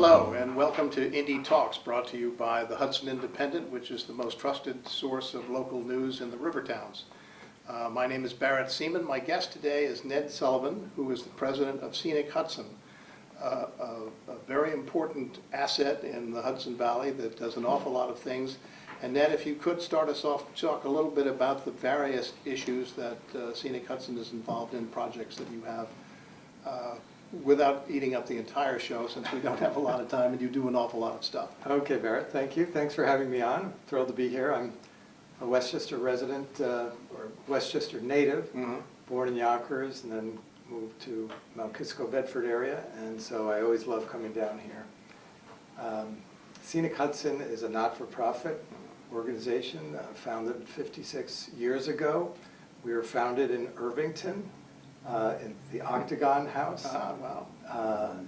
Hello and welcome to Indy Talks, brought to you by the Hudson Independent, which is the most trusted source of local news in the river towns. My name is Barrett Seaman. My guest today is Ned Sullivan, who is the president of Scenic Hudson, a very important asset in the Hudson Valley that does an awful lot of things. And Ned, if you could start us off, talk a little bit about the various issues that Scenic Hudson is involved in, projects that you have, without eating up the entire show, since we don't have a lot of time and you do an awful lot of stuff. Okay, Barrett, thank you. Thanks for having me on. I'm thrilled to be here. I'm a Westchester resident, or Westchester native, born in Yonkers and then moved to Mount Kisco, Bedford area, and so I always love coming down here. Scenic Hudson is a not-for-profit organization founded 56 years ago. We were founded in Irvington, in the Octagon House,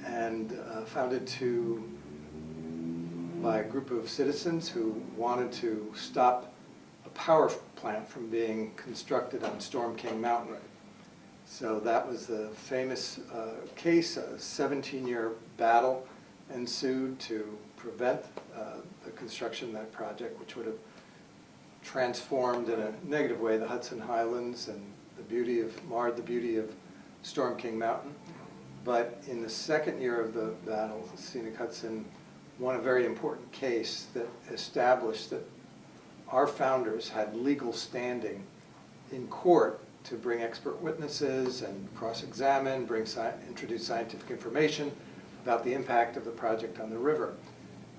and founded by a group of citizens who wanted to stop a power plant from being constructed on Storm King Mountain. So that was the famous case. A 17-year battle ensued to prevent the construction of that project, which would have transformed in a negative way the Hudson Highlands and marred the beauty of Storm King Mountain. But in the second year of the battle, Scenic Hudson won a very important case that established that our founders had legal standing in court to bring expert witnesses and cross-examine, introduce scientific information about the impact of the project on the river.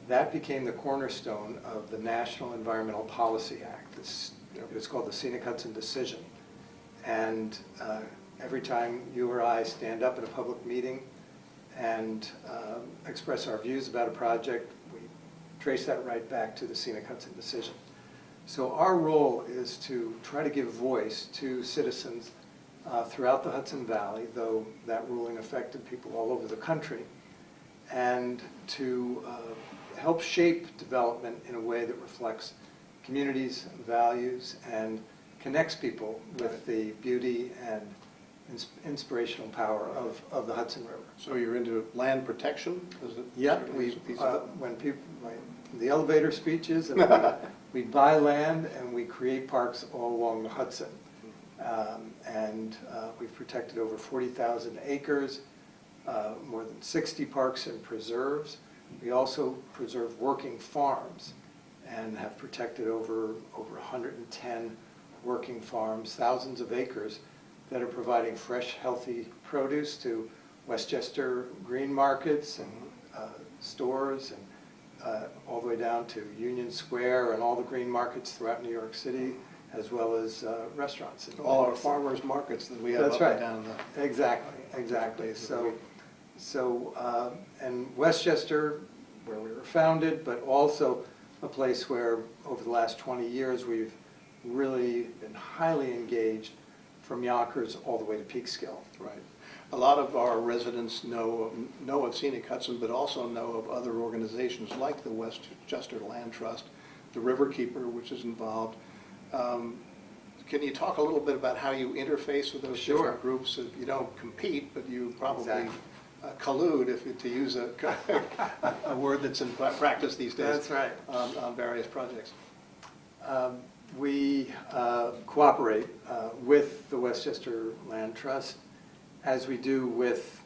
That became the cornerstone of the National Environmental Policy Act. It's called the Scenic Hudson Decision. And every time you or I stand up at a public meeting and express our views about a project, we trace that right back to the Scenic Hudson Decision. So our role is to try to give voice to citizens throughout the Hudson Valley, though that ruling affected people all over the country, and to help shape development in a way that reflects communities' values and connects people with the beauty and inspirational power of the Hudson River. So you're into land protection? Yeah, when people, the elevator speeches, and we buy land and we create parks all along the Hudson. We've protected over 40,000 acres, more than 60 parks and preserves. We also preserve working farms and have protected over 110 working farms, thousands of acres that are providing fresh, healthy produce to Westchester green markets and stores, and all the way down to Union Square and all the green markets throughout New York City, as well as restaurants. And all our farmers markets that we have up and down the... Exactly. And Westchester, where we were founded, but also a place where over the last 20 years we've really been highly engaged from Yonkers all the way to Peekskill. Right. A lot of our residents know of Scenic Hudson, but also know of other organizations like the Westchester Land Trust, the Riverkeeper, which is involved. Can you talk a little bit about how you interface with those different groups? You don't compete, but you probably collude, to use a word that's in practice these days. That's right. On various projects. We cooperate with the Westchester Land Trust, as we do with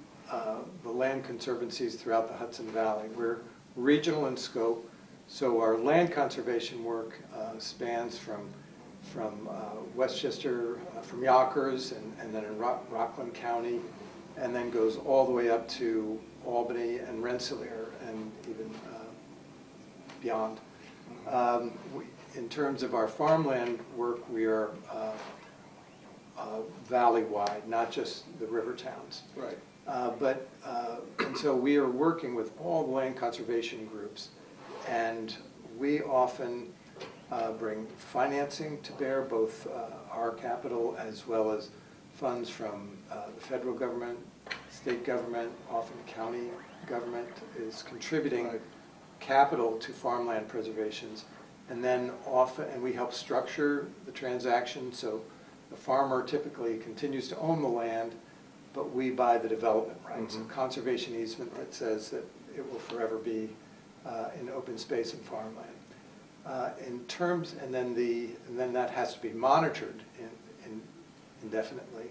the land conservancies throughout the Hudson Valley. We're regional in scope, so our land conservation work spans from Westchester, from Yonkers, and then in Rockland County, and then goes all the way up to Albany and Rensselaer, and even beyond. In terms of our farmland work, we are valley-wide, not just the river towns. Right. And so we are working with all the land conservation groups, and we often bring financing to bear, both our capital as well as funds from the federal government, state government, often county government is contributing capital to farmland preservations. And then we help structure the transaction, so the farmer typically continues to own the land, but we buy the development rights. A conservation easement that says that it will forever be in open space and farmland. And then that has to be monitored indefinitely.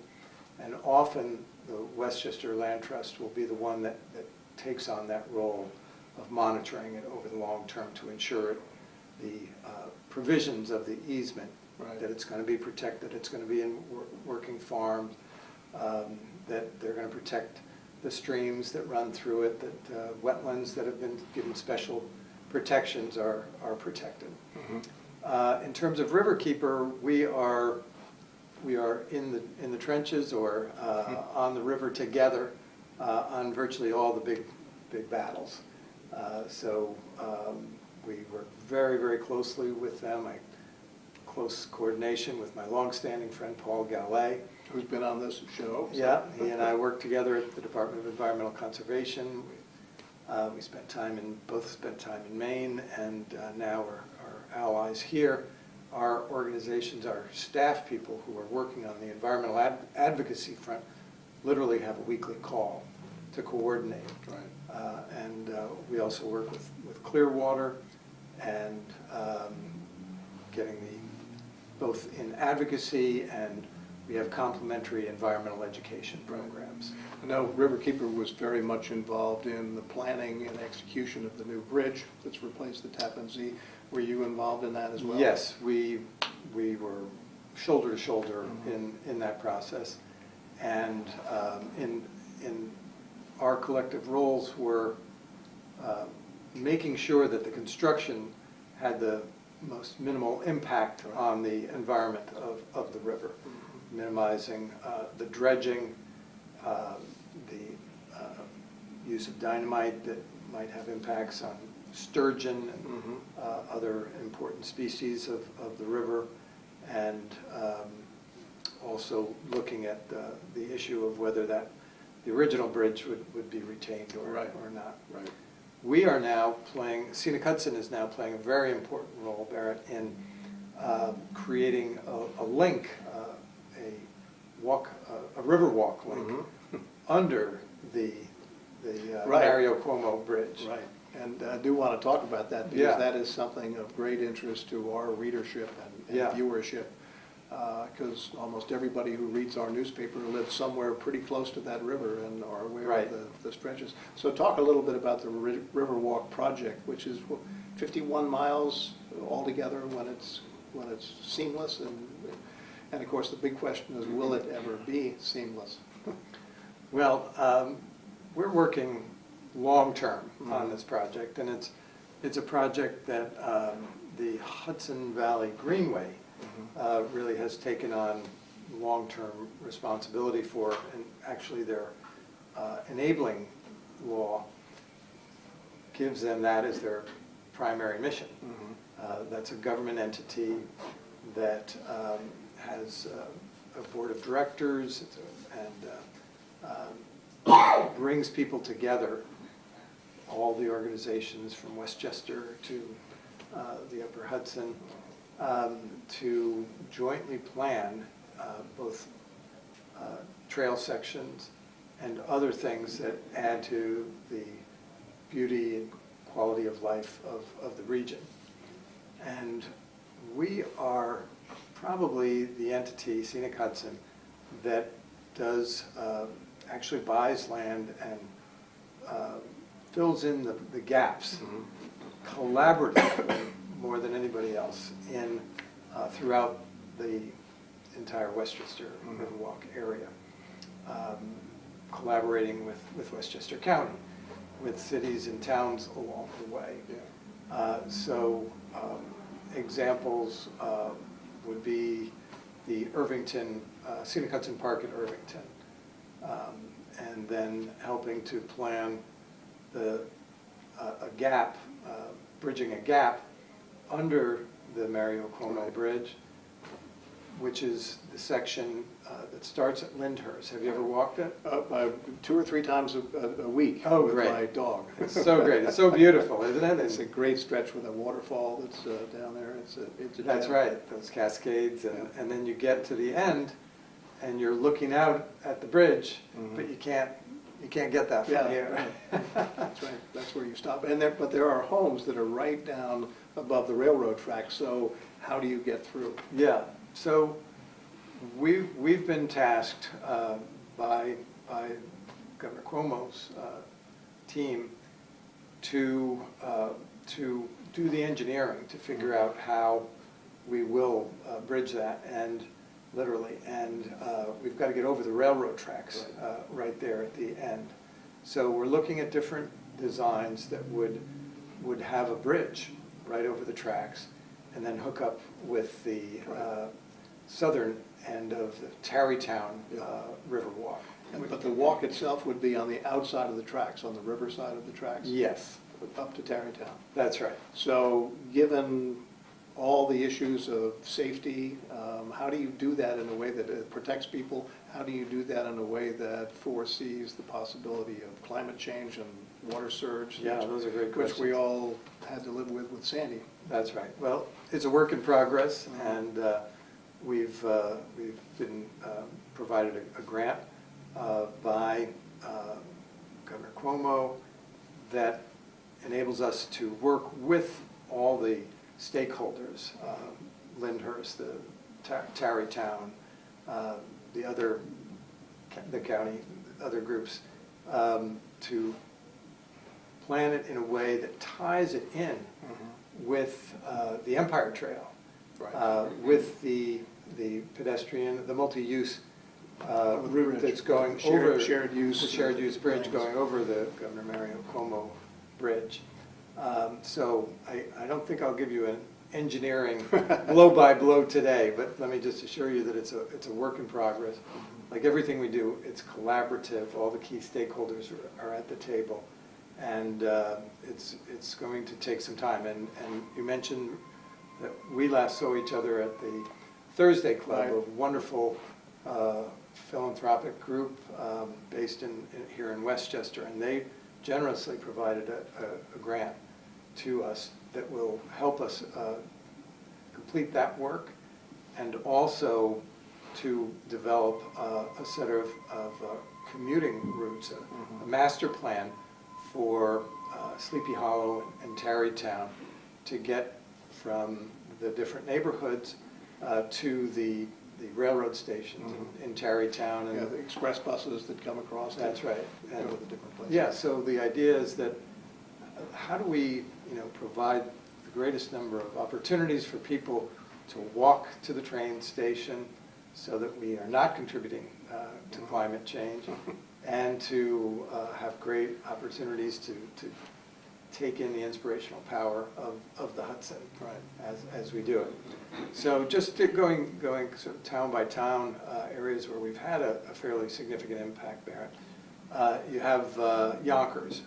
And often the Westchester Land Trust will be the one that takes on that role of monitoring it over the long term to ensure the provisions of the easement, Right. that it's going to be protected, it's going to be in working farms, that they're going to protect the streams that run through it, that wetlands that have been given special protections are protected. Mhm. In terms of Riverkeeper, we are in the trenches or on the river together on virtually all the big battles. So we work very, very closely with them. Close coordination with my longstanding friend Paul Gallet. Who's been on this show. So. Yeah, he and I worked together at the Department of Environmental Conservation. We both spent time in Maine, and now are allies here. Our organizations, our staff people who are working on the environmental advocacy front literally have a weekly call to coordinate. Right. And we also work with Clearwater and getting both in advocacy, and we have complementary environmental education programs. I know Riverkeeper was very much involved in the planning and execution of the new bridge that's replaced the Tappan Zee. Were you involved in that as well? Yes, we were shoulder to shoulder in that process, and in our collective roles were making sure that the construction had the most minimal impact on the environment of the river, minimizing the dredging, the use of dynamite that might have impacts on sturgeon and other important species of the river, and also looking at the issue of whether the original bridge would be retained or not. Right. We are now playing, Scenic Hudson is now playing a very important role, Barrett, in creating a link, a river walk link under the Right. Mario Cuomo Bridge. Right. And I do want to talk about that because Yeah. that is something of great interest to our readership and Yeah. viewership. Because almost everybody who reads our newspaper lives somewhere pretty close to that river and are aware Right. of the stretches. So talk a little bit about the Riverwalk project, which is 51 miles altogether when it's seamless, and of course the big question is, will it ever be seamless? Well, we're working long-term on this project, and it's a project that the Hudson Valley Greenway really has taken on long-term responsibility for, and actually their enabling law gives them that as their primary mission. That's a government entity that has a board of directors and brings people together, all the organizations from Westchester to the Upper Hudson, to jointly plan both trail sections and other things that add to the beauty and quality of life of the region. And we are probably the entity, Scenic Hudson, that does actually buys land and fills in the gaps collaboratively more than anybody else throughout the entire Westchester Riverwalk area, collaborating with Westchester County, with cities and towns along the way. So examples would be the Irvington, Scenic Hudson Park in Irvington, and then helping to plan a gap, bridging a gap under the Mario Cuomo Bridge, which is the section that starts at Lyndhurst. Have you ever walked it? 2 or 3 times a week with great. my dog. It's so great. It's so beautiful, isn't it? It's a great stretch with a waterfall that's down there. That's right, those cascades, and then you get to the end, and you're looking out at the bridge, but you can't You can't get that from Yeah, here. That's right, that's where you stop. But there are homes that are right down above the railroad tracks, so how do you get through? Yeah, so we've been tasked by Governor Cuomo's team to do the engineering, to figure out how we will bridge that, and literally, and we've got to get over the railroad tracks right there at the end. So we're looking at different designs that would have a bridge right over the tracks, and then hook up with the southern end of the Tarrytown River Walk. But the walk itself would be on the outside of the tracks, on the river side of the tracks? Yes, Up to Tarrytown. that's right. So given all the issues of safety, how do you do that in a way that it protects people? How do you do that in a way that foresees the possibility of climate change and water surge? Yeah, those are great Which we questions. all had to live with Sandy. That's right. Well, it's a work in progress, and we've been provided a grant by Governor Cuomo that enables us to work with all the stakeholders, Lyndhurst, the Tarrytown, the county, other groups, to plan it in a way that ties it in with the Empire Trail, with the pedestrian, the multi-use route that's going over shared use. the shared use bridge going over the Governor Mario Cuomo Bridge. So I don't think I'll give you an engineering blow by blow today, but let me just assure you that it's a work in progress. Like everything we do, it's collaborative. All the key stakeholders are at the table, and it's going to take some time. And you mentioned that we last saw each other at the Thursday Club, a wonderful philanthropic group based here in Westchester, and they generously provided a grant to us that will help us complete that work, and also to develop a set of commuting routes, a master plan for Sleepy Hollow and Tarrytown to get from the different neighborhoods to the railroad stations in Tarrytown. And The express buses that come across. That's right. And go to the different places. Yeah, so the idea is that how do we, provide the greatest number of opportunities for people to walk to the train station so that we are not contributing to climate change, and to have great opportunities to take in the inspirational power of the Hudson as we do it. So just going sort of town by town, areas where we've had a fairly significant impact, Barrett. You have Yonkers,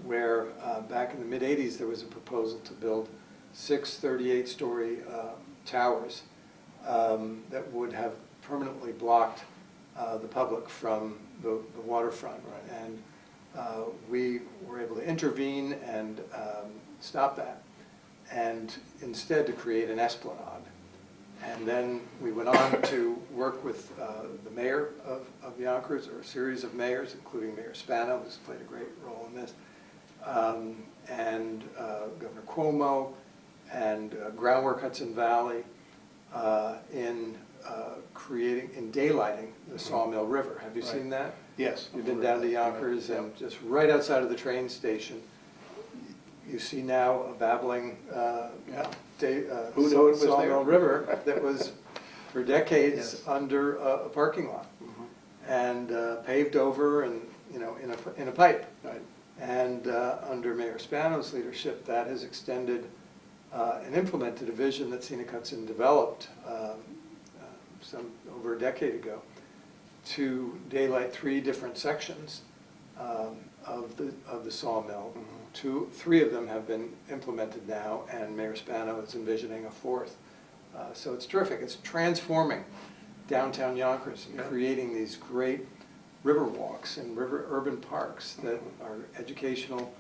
where back in the mid-'80s there was a proposal to build 6 38-story towers that would have permanently blocked the public from the waterfront. And we were able to intervene and stop that, and instead to create an esplanade. And then we went on to work with the mayor of Yonkers, or a series of mayors, including Mayor Spano, who's played a great role in this, and Governor Cuomo, and Groundwork Hudson Valley in daylighting the Sawmill River. Have you seen that? Yes. You've been down to Yonkers, and just right outside of the train station, you see now a babbling Who knew it was Sawmill there? River that was for decades under a parking lot, and paved over, and in a pipe. And under Mayor Spano's leadership, that has extended and implemented a vision that Scenic Hudson developed over a decade ago to daylight 3 different sections of the sawmill. 3 of them have been implemented now, and Mayor Spano is envisioning a 4th. So it's terrific. It's transforming downtown Yonkers and creating these great river walks and urban parks that are educational,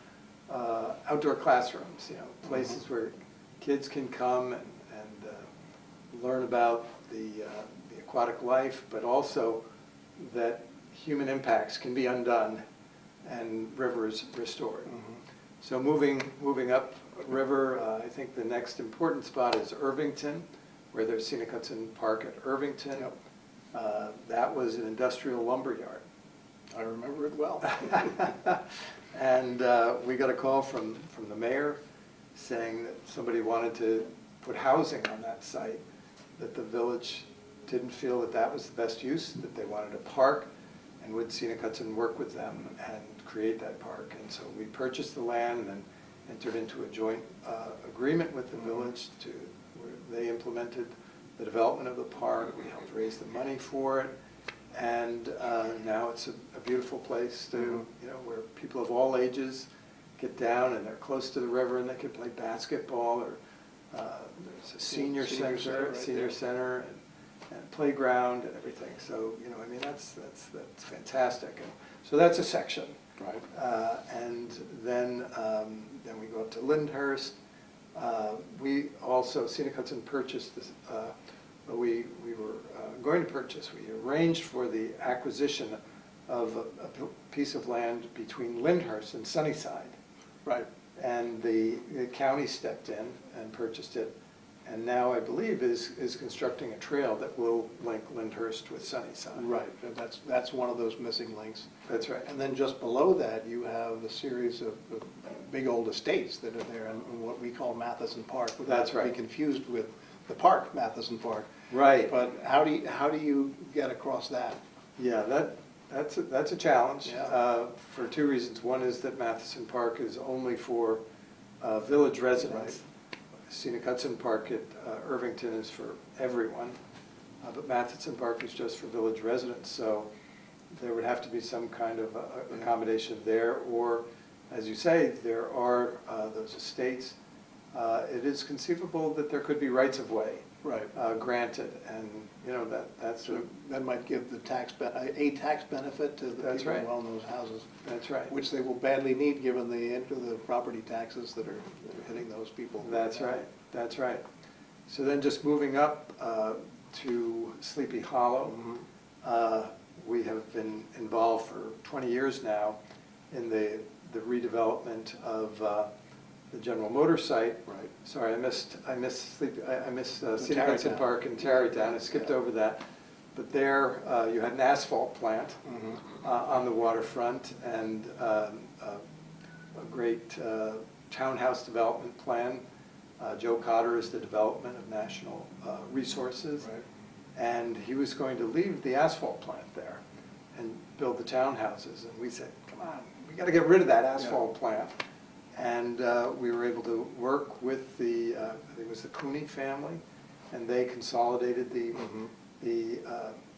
outdoor classrooms, places where kids can come and learn about the aquatic life, but also that human impacts can be undone and rivers restored. So moving up river, I think the next important spot is Irvington, where there's Scenic Hudson Park at Irvington. Yep. That was an industrial lumber yard. I remember it well. And we got a call from the mayor saying that somebody wanted to put housing on that site, that the village didn't feel that that was the best use, that they wanted a park, and would Scenic Hudson work with them and create that park. And so we purchased the land and then entered into a joint agreement with the village to, where they implemented the development of the park. We helped raise the money for it. And now it's a beautiful place to, where people of all ages get down and they're close to the river and they can play basketball, or there's a senior center and playground and everything. So, I mean, that's fantastic. And so that's a section. Right. And then we go up to Lyndhurst. We also, Scenic Hudson purchased this, we were going to purchase, we arranged for the acquisition of a piece of land between Lyndhurst and Sunnyside. Right. And the county stepped in and purchased it, and now I believe is constructing a trail that will link Lyndhurst with Sunnyside. Right, and that's one of those missing links. That's right. And then just below that, you have a series of big old estates that are there in what we call Matheson Park. That's right. Not to be confused with the park, Matheson Park. Right. But how do you get across that? Yeah, that's a challenge, Yeah. for two reasons. One is that Matheson Park is only for village residents. Scenic Hudson Park at Irvington is for everyone, but Matheson Park is just for village residents. So there would have to be some kind of accommodation there, or, as you say, there are those estates. It is conceivable that there could be rights of way. Right. Granted, and that's So that might give the a tax benefit to the That's people right. who own those houses. That's right. Which they will badly need, given the property taxes that are hitting those people. That's right. That's right. So then, just moving up to Sleepy Hollow, we have been involved for 20 years now in the redevelopment of the General Motors site. Right. Sorry, I missed Scenic Tarrytown. Hudson Park in Tarrytown. I skipped over that. But there, you had an asphalt plant on the waterfront, and a great townhouse development plan. Joe Cotter is the development of national resources. Right. And he was going to leave the asphalt plant there and build the townhouses. And we said, come on, we got to get rid of that asphalt plant. And we were able to work with the, I think it was the Cooney family, and they consolidated the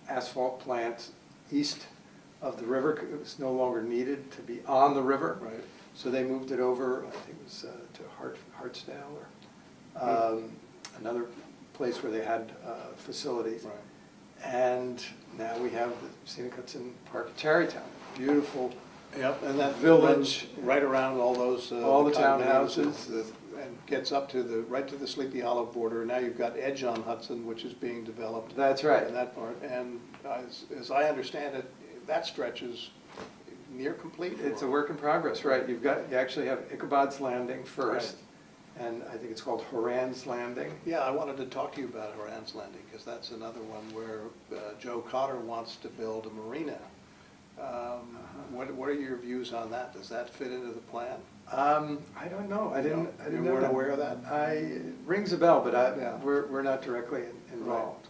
asphalt plant east of the river. It was no longer needed to be on the river. Right. So they moved it over, I think it was to Hartsdale, or another place where they had facilities. Right. And now we have the Scenic Hudson Park at Tarrytown, beautiful. Yep, and that Village. right around all those. All the condominiums townhouses. And gets up to right to the Sleepy Hollow border. Now you've got Edge on Hudson, which is being developed. That's right. In that part, and as I understand it, that stretch is near complete. It's a work in progress, right? You actually have Ichabod's Landing first, and I think it's called Horan's Landing. Yeah, I wanted to talk to you about Horan's Landing, because that's another one where Joe Cotter wants to build a marina. What are your views on that? Does that fit into the plan? I don't know. I didn't You know weren't that. aware of that? It rings a bell, but Yeah. we're not directly involved.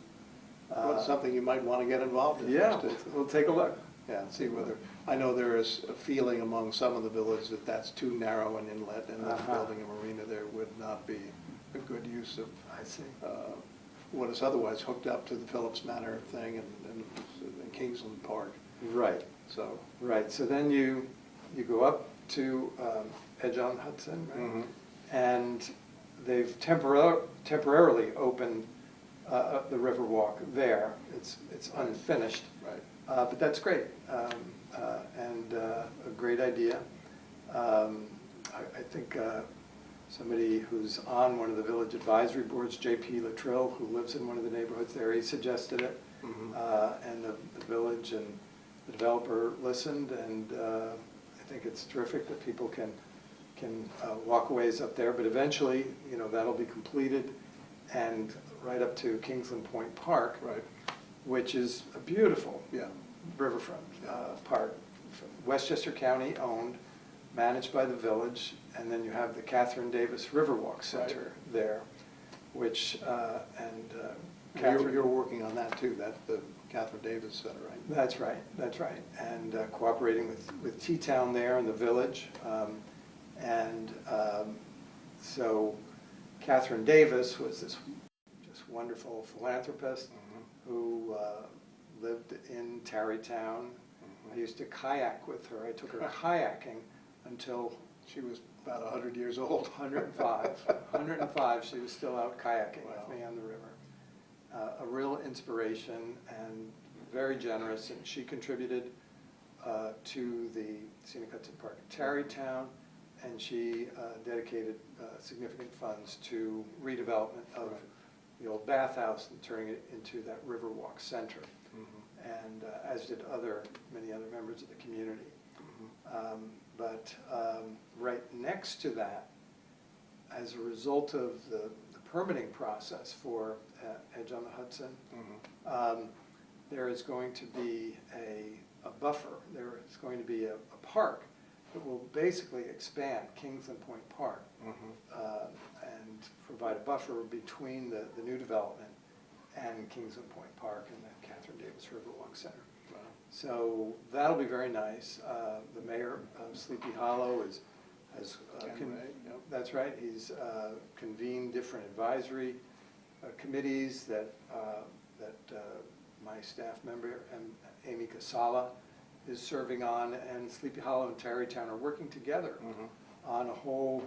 Well, it's something you might want to get involved in. Yeah, just to- we'll take a look. Yeah, and see whether, I know there is a feeling among some of the village that that's too narrow an inlet, and that building a marina there would not be a good use of I see. what is otherwise hooked up to the Phillips Manor thing and Kingsland Park, Right. so. Right, so then you go up to Edge on Hudson, right? And they've temporarily opened the Riverwalk there. It's unfinished, Right. but that's great, and a great idea. I think somebody who's on one of the village advisory boards, J.P. Luttrell, who lives in one of the neighborhoods there, he suggested it, and the village and the developer listened, and I think it's terrific that people can walkways up there, but eventually, you know, that'll be completed and right up to Kingsland Point Park, Right. which is a beautiful Yeah. riverfront park, Westchester County owned, managed by the village, and then you have the Catherine Davis Riverwalk Center there, which, You're working on that too, the Catherine Davis Center, right? That's right, that's right. And cooperating with T-Town there in the village. So Catherine Davis was this just wonderful philanthropist who lived in Tarrytown. I used to kayak with her. I took her kayaking until She was about 100 years old. 105. 105, she was still out kayaking Wow. with me on the river. A real inspiration and very generous, and she contributed to the Scenic Hudson Park in Tarrytown, and she dedicated significant funds to redevelopment of the old bathhouse and turning it into that Riverwalk Center, and as did many other members of the community. But right next to that, as a result of the permitting process for Edge on the Hudson, there is going to be a buffer. There is going to be a park that will basically expand Kingsland Point Park and provide a buffer between the new development and Kingsland Point Park and the Catherine Davis Riverwalk Center. Wow. So that'll be very nice. The mayor of Sleepy Hollow has Ken Ray, yep. that's right. He's convened different advisory committees that my staff member, Amy Casala, is serving on, and Sleepy Hollow and Tarrytown are working together on a whole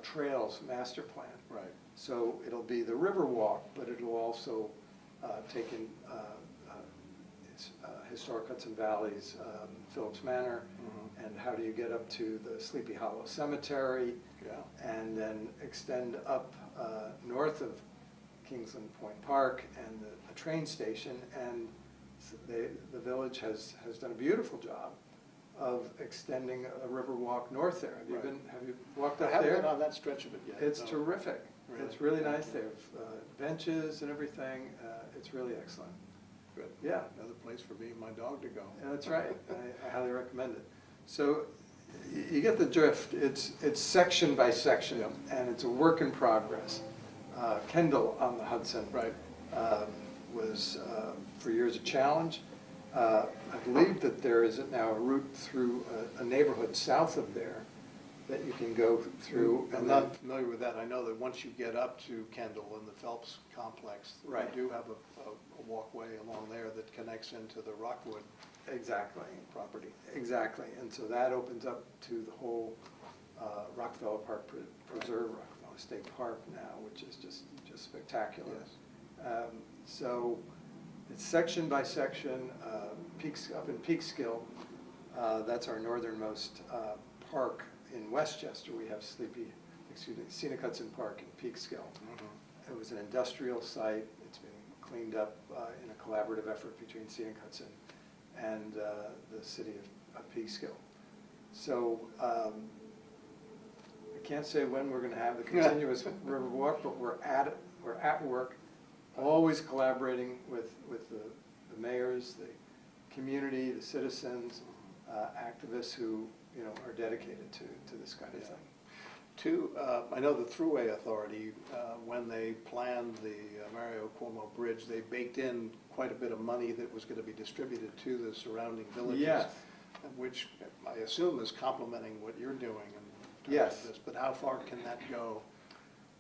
trails master plan. Right. So it'll be the Riverwalk, but it'll also take in historic Hudson Valley's Phillips Manor, and how do you get up to the Sleepy Hollow Cemetery, and then extend up north of Kingsland Point Park and the train station. And the village has done a beautiful job of extending a river walk north there. Have you walked up I haven't there? been on that stretch of it yet. It's no. terrific. Really? It's really nice. They have benches and everything. It's really excellent. Good. Yeah. Another place for me and my dog to go. Yeah, that's right. I highly recommend it. So you get the drift. It's section by section, and it's a work in progress. Kendall on the Hudson was for years a challenge. I believe that there is now a route through a neighborhood south of there that you can go through. I'm not familiar with that. I know that once you get up to Kendall and the Phelps complex, Right. you do have a walkway along there that connects into the Rockwood Exactly. property. Exactly, and so that opens up to the whole Rockefeller Park Preserve, Rockefeller State Park now, which is just spectacular. Yes. So it's section by section. Up in Peekskill, that's our northernmost park in Westchester. We have Scenic Hudson Park in Peekskill. It was an industrial site. It's been cleaned up in a collaborative effort between Scenic Hudson and the city of Peekskill. So I can't say when we're going to have the continuous river walk, but we're at it. We're at work, always collaborating with the mayors, the community, the citizens, activists who are dedicated to this kind of thing. I know the Thruway Authority, when they planned the Mario Cuomo Bridge, they baked in quite a bit of money that was going to be distributed to the surrounding villages, Yes. which I assume is complementing what you're doing in terms Yes. of this. But how far can that go?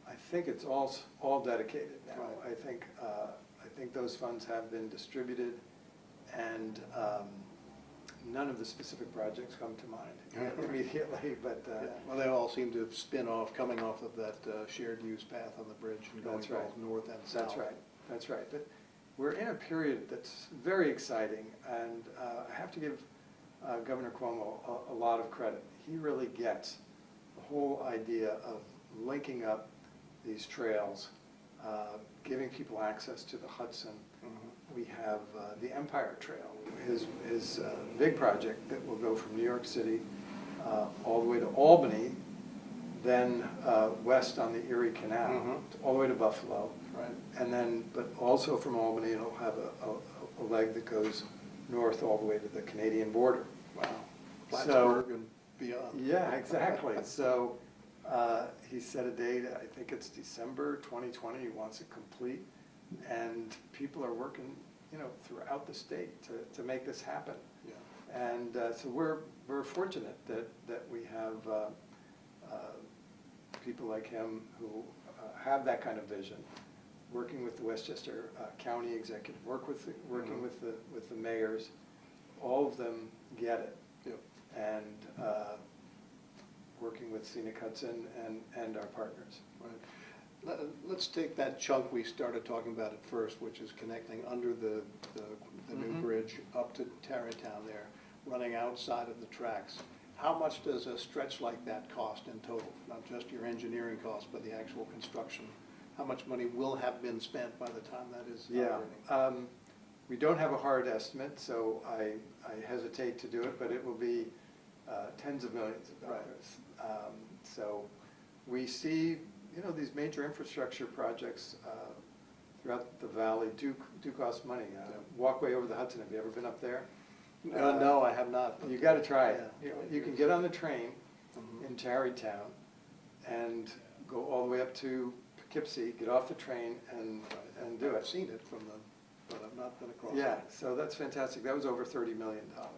I think it's all dedicated now. Right. I think those funds have been distributed, and none of the specific projects come to mind immediately, but Well, they all seem to spin off, coming off of that shared use path on the bridge and going That's right. both north and south. That's right. That's right. But we're in a period that's very exciting, and I have to give Governor Cuomo a lot of credit. He really gets the whole idea of linking up these trails, giving people access to the Hudson. We have the Empire Trail, his big project that will go from New York City all the way to Albany, then west on the Erie Canal, Mhm. all the way to Buffalo. Right. And then, but also from Albany, it'll have a leg that goes north all the way to the Canadian border. Wow. So- Plattsburgh and beyond. Yeah, exactly. So he set a date, I think it's December 2020, he wants it complete. And people are working, throughout the state to make this happen. Yeah. And so we're fortunate that we have people like him who have that kind of vision, working with the Westchester County Executive, working with the mayors. All of them get it. Yep. And working with Scenic Hudson and our partners. Right. Let's take that chunk we started talking about at first, which is connecting under the new Mhm. bridge up to Tarrytown there, running outside of the tracks. How much does a stretch like that cost in total? Not just your engineering costs, but the actual construction? How much money will have been spent by the time that is operating? We don't have a hard estimate, so I hesitate to do it, but it will be tens of millions of dollars. So we see, these major infrastructure projects throughout the valley do cost money. Walkway over the Hudson, have you ever been up there? No, I have not. You got to try it. Yeah. You can get on the train Mhm. in Tarrytown and go all the way up to Poughkeepsie, get off the train and do I've it. seen it but I've not been across it. Yeah, so that's fantastic. That was over $30 million. Wow,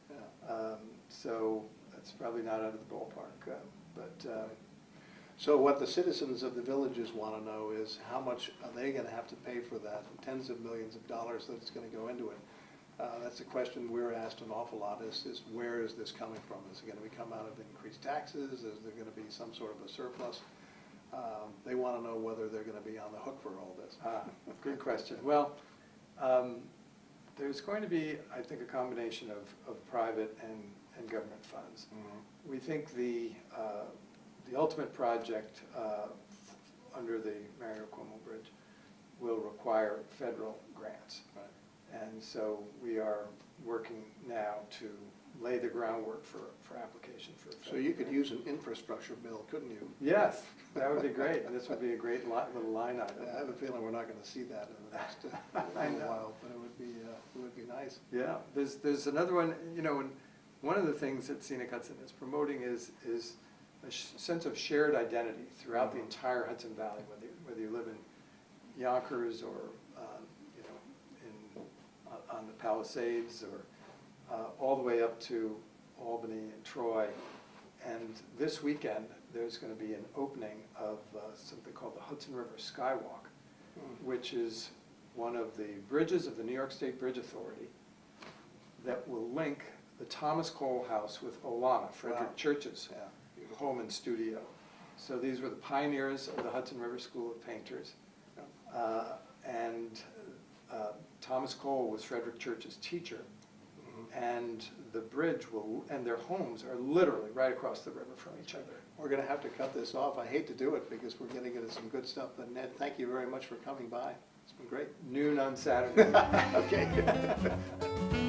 yeah. So that's probably not out of the ballpark, but So what the citizens of the villages want to know is how much are they going to have to pay for that? Tens of millions of dollars that's going to go into it. That's a question we're asked an awful lot is where is this coming from? Is it going to be come out of increased taxes? Is there going to be some sort of a surplus? They want to know whether they're going to be on the hook for all this. good question. Well, there's going to be, I think, a combination of private and government funds. Mhm. We think the ultimate project under the Mario Cuomo Bridge will require federal grants. Right. And so we are working now to lay the groundwork for application for So you could use an infrastructure bill, couldn't you? Yes, that would be great, and this would be a great little line item. I have a feeling we're not going to see that in the next I little know. while, but it would be nice. Yeah, there's another one, and one of the things that Scenic Hudson is promoting is a sense of shared identity throughout the entire Hudson Valley, whether you live in Yonkers or on the Palisades or all the way up to Albany and Troy. And this weekend, there's going to be an opening of something called the Hudson River Skywalk, which is one of the bridges of the New York State Bridge Authority that will link the Thomas Cole House with Olana, Frederick Wow. Church's Yeah. home and studio. So these were the pioneers of the Hudson River School of Painters. And Thomas Cole was Frederick Church's teacher. And the bridge and their homes are literally right across the river from each other. We're going to have to cut this off. I hate to do it because we're getting into some good stuff, but Ned, thank you very much for coming by. It's been great. Noon on Saturday. Okay.